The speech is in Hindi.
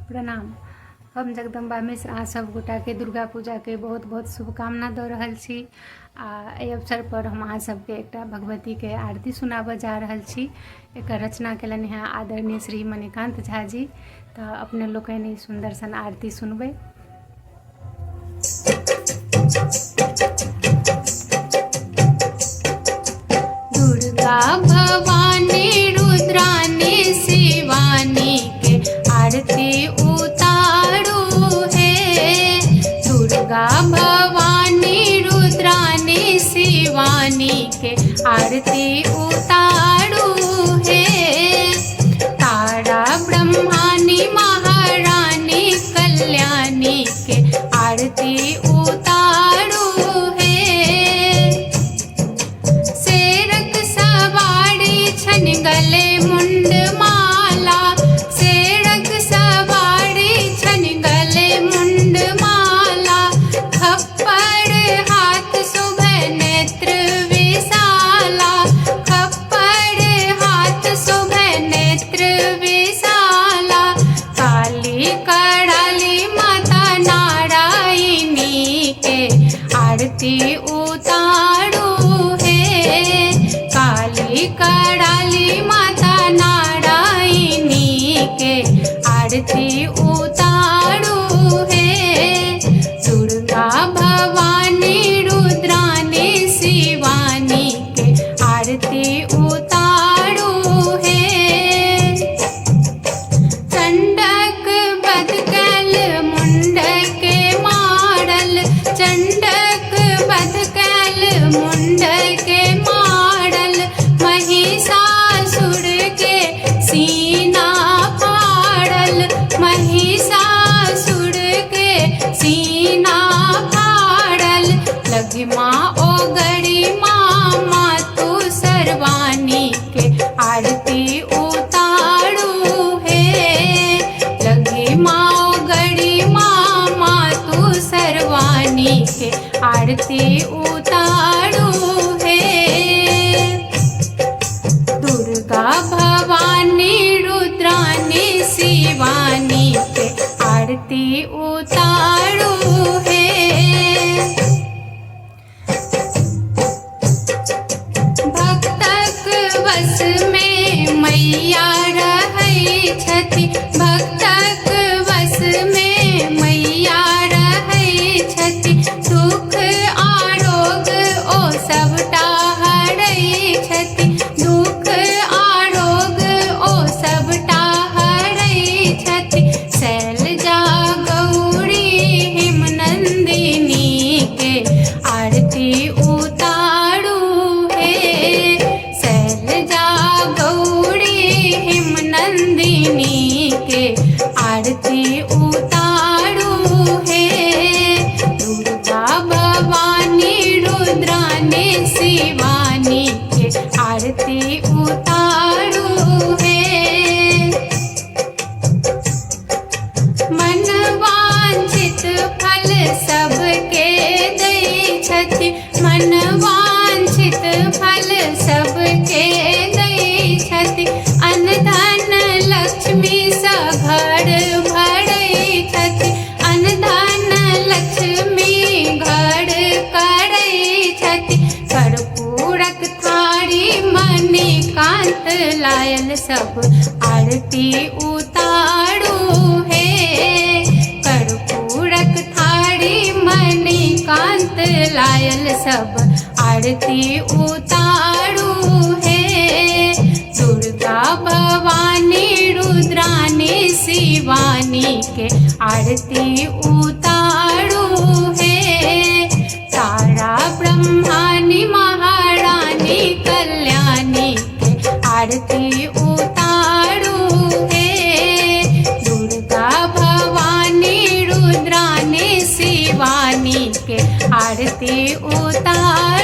प्रणाम। हम जगदम्बा मिश्र अहाँ सब गोटा के दुर्गा पूजा के बहुत बहुत शुभकामना दऽ रहल छी। एहि अवसर पर हम अहाँ सबके एकटा भगवती के आरती सुनाबऽ जा रहल छी। एकर रचना केलनि हैं आदरणीय श्री मणिकांत झा जी। तऽ अपने लोकनि सुंदर सन आरती सुनबै। दुर्गा भवानी रुद्रानी शिवानी के आरती उतारू है। दुर्गा भवानी रुद्रानी शिवानी के आरती उतारू है। तारा ब्रह्मानी महारानी कल्याणी के आरती उतारू है। शेरक सवारी छन गले मुंड माला, शेरक सवारी छन गले मुंड माला। खप्पर हाथ शुभ नेत्र विशाला, खप्पर हाथ शुभ नेत्र विशाला। काली कराली माता नारायणी के आरती उतारू है। काली कराली माता नारायणी के आरती उतारू है। दुर्गा भवानी रुद्रानी शिवानी के आरती उतारू है। चंडक बध कैल मुंड के मारल, चंडक बध कैल मुंड के मारल। महिषासुर के सीना फाड़ल, महिषासुर के सीना फाड़ल। लघिमा ओगरी मामा तू सर्वानी के आरती उतारू है। लघिमा ओगरी मामा तू सर्वानी के आरती उतारू है। दुर्गा भवानी रुद्रानी शिवानी के आरती उतारू है। भक्तक वश में मैया रहै छथि, भक्तक वश में मैया रहै छथि। दुख आरोग ओ सबटा हरै छथि, दुख आरोग ओ सबटा हरै छथि। शैलजा गौरी हिमनंदिनी के आरती उतारू है। शैलजा गौरी हिमनंदिनी के आरती उतारू है। दुर्गा भवानी रुद्रानी शिवानी के आरती उतारू है। मन वांछित फल सबके दै छथि, मन वांछित फल सबके दै छथि। अन्न धन लक्ष्मी स घर भरै छथि, अन्न धन लक्ष्मी घर करै छथि। कर्पूरक थारी मणिकांत लायल सब आरती उतारू है। कर्पूरक थारी मणिकांत लायल सब आरती उतारू है। दुर्गा भवानी रुद्रानी शिवानी के आरती उतारू है। तारा ब्रह्मानी महारानी कल्याणी के आरती उतारू है। दुर्गा भवानी रुद्रानी शिवानी के आरती उतारू